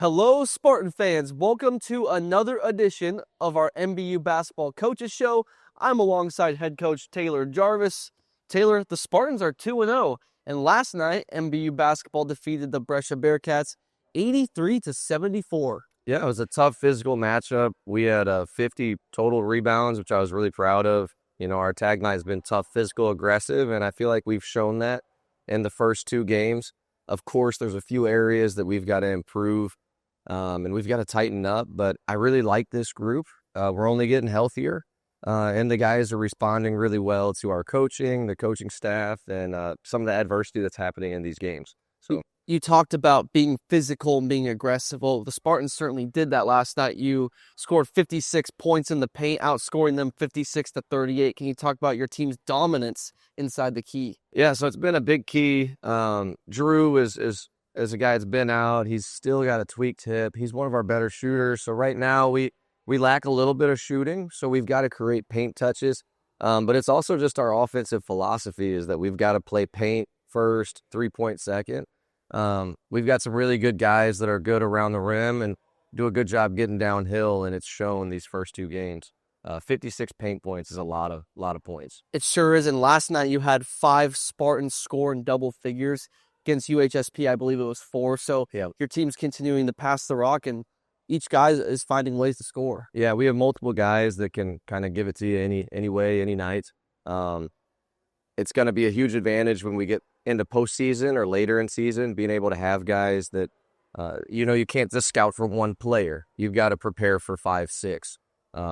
Hello, Spartan fans. Welcome to another edition of our MBU Basketball Coaches Show. I'm alongside head coach Taylor Jarvis. Taylor, the Spartans are 2-0, and last night, MBU basketball defeated the Brescia Bearcats 83-74. Yeah, it was a tough physical matchup. We had 50 total rebounds, which I was really proud of. You know, our tagline has been tough, physical, aggressive, and I feel like we've shown that in the first two games. Of course, there's a few areas that we've got to improve. And we've got to tighten up, but I really like this group. We're only getting healthier, and the guys are responding really well to our coaching, the coaching staff, and some of the adversity that's happening in these games. So you talked about being physical and being aggressive. Well, the Spartans certainly did that last night. You scored 56 points in the paint, outscoring them 56-38. Can you talk about your team's dominance inside the key? Yeah, so it's been a big key. Drew is as a guy that's been out, he's still got a tweaked hip. He's one of our better shooters. So right now we lack a little bit of shooting, so we've got to create paint touches. But it's also just our offensive philosophy is that we've got to play paint first, 3-point second. We've got some really good guys that are good around the rim and do a good job getting downhill, and it's shown these first two games. 56 paint points is a lot of points. It sure is. And last night you had 5 Spartans score in double figures. Against UHSP, I believe it was 4. So yeah, your team's continuing to pass the rock, and each guy is finding ways to score. Yeah, we have multiple guys that can kind of give it to you any way, any night. It's going to be a huge advantage when we get into postseason or later in season, being able to have guys that, you can't just scout for one player. You've got to prepare for 5, 6.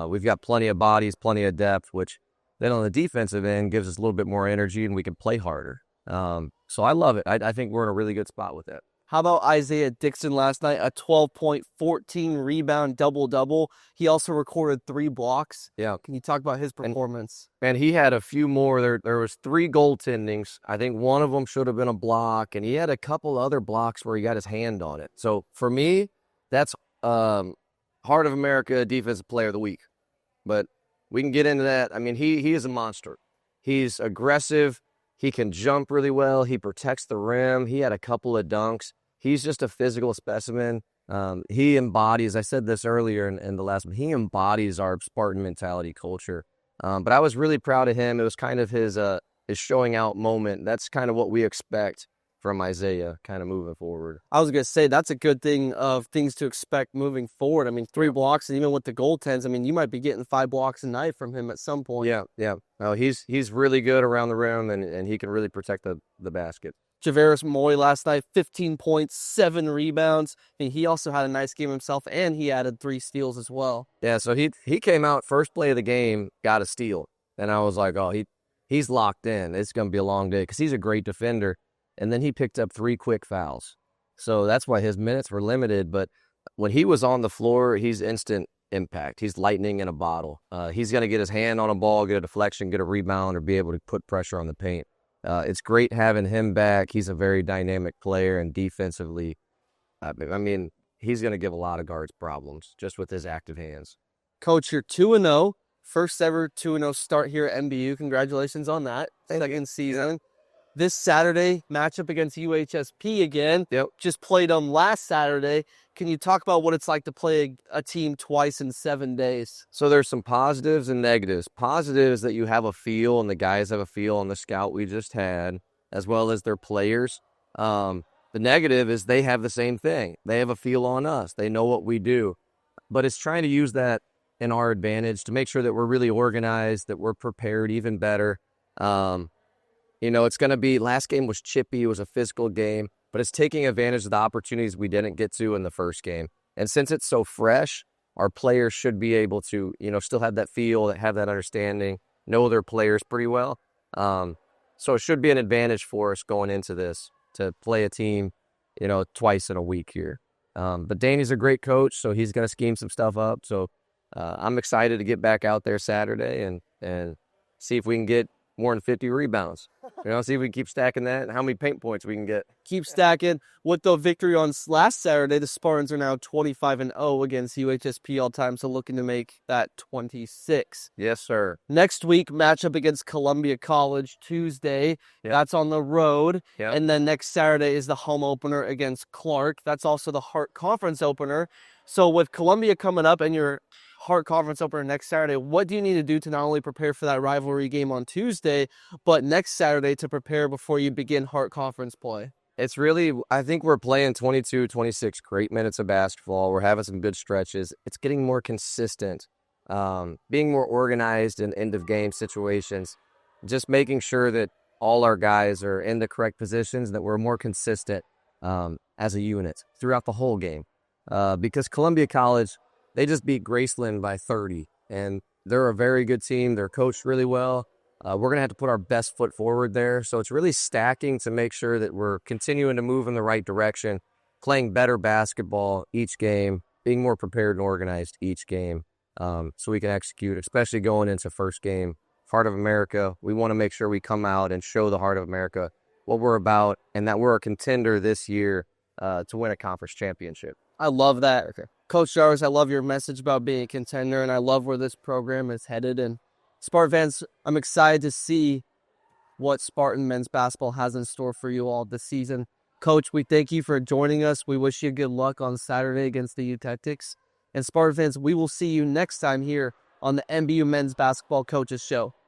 We've got plenty of bodies, plenty of depth, which then on the defensive end gives us a little bit more energy and we can play harder. So I love it. I think we're in a really good spot with that. How about Isaiah Dixon last night? A 12-point, 14-rebound double-double. He also recorded 3 blocks. Yeah. Can you talk about his performance? And he had a few more. There was 3 goaltendings. I think one of them should have been a block, and he had a couple other blocks where he got his hand on it. So for me, that's Heart of America Defensive Player of the Week. But we can get into that. I mean, he is a monster. He's aggressive. He can jump really well. He protects the rim. He had a couple of dunks. He's just a physical specimen. He embodies, I said this earlier in the last one, he embodies our Spartan mentality culture. But I was really proud of him. It was kind of his showing out moment. That's kind of what we expect from Isaiah kind of moving forward. I was going to say that's a good thing of things to expect moving forward. I mean, 3 blocks, and even with the goaltends, I mean, you might be getting 5 blocks a night from him at some point. Yeah. Well, he's really good around the rim, and he can really protect the basket. Javaris Moy last night, 15 points, 7 rebounds. I mean, he also had a nice game himself, and he added 3 steals as well. Yeah, so he came out first play of the game, got a steal, and I was like, oh, he's locked in. It's going to be a long day because he's a great defender. And then he picked up 3 quick fouls. So that's why his minutes were limited. But when he was on the floor, he's instant impact. He's lightning in a bottle. He's going to get his hand on a ball, get a deflection, get a rebound, or be able to put pressure on the paint. It's great having him back. He's a very dynamic player, and defensively, I mean, he's going to give a lot of guards problems just with his active hands. Coach, you're 2-0. First ever 2-0 start here at MBU. Congratulations on that. Second season. This Saturday, matchup against UHSP again. Yep. Just played them last Saturday. Can you talk about what it's like to play a team twice in 7 days? So there's some positives and negatives. Positives that you have a feel, and the guys have a feel on the scout we just had, as well as their players. The negative is they have the same thing. They have a feel on us. They know what we do. But it's trying to use that in our advantage to make sure that we're really organized, that we're prepared even better. It's going to be, last game was chippy. It was a physical game, but it's taking advantage of the opportunities we didn't get to in the first game. And since it's so fresh, our players should be able to, still have that feel, have that understanding, know their players pretty well. So it should be an advantage for us going into this to play a team, twice in a week here. But Danny's a great coach, so he's going to scheme some stuff up. So I'm excited to get back out there Saturday and see if we can get more than 50 rebounds. See if we can keep stacking that and how many paint points we can get. Keep stacking. With the victory on last Saturday, the Spartans are now 25-0 against UHSP all time, so looking to make that 26. Yes, sir. Next week, matchup against Columbia College Tuesday. Yep. That's on the road. Yep. And then next Saturday is the home opener against Clark. That's also the Hart Conference opener. So with Columbia coming up and your Hart Conference opener next Saturday, what do you need to do to not only prepare for that rivalry game on Tuesday, but next Saturday to prepare before you begin Hart Conference play? It's really, I think we're playing 22, 26 great minutes of basketball. We're having some good stretches. It's getting more consistent, being more organized in end-of-game situations, just making sure that all our guys are in the correct positions, that we're more consistent as a unit throughout the whole game. Because Columbia College, they just beat Graceland by 30, and they're a very good team. They're coached really well. We're going to have to put our best foot forward there. So it's really stacking to make sure that we're continuing to move in the right direction, playing better basketball each game, being more prepared and organized each game so we can execute, especially going into first game. Heart of America, we want to make sure we come out and show the Heart of America what we're about and that we're a contender this year to win a conference championship. I love that. Okay. Coach Jarvis, I love your message about being a contender, and I love where this program is headed. And Spartan fans, I'm excited to see what Spartan men's basketball has in store for you all this season. Coach, we thank you for joining us. We wish you good luck on Saturday against the Eutectics. And Spartan fans, we will see you next time here on the MBU Men's Basketball Coaches Show.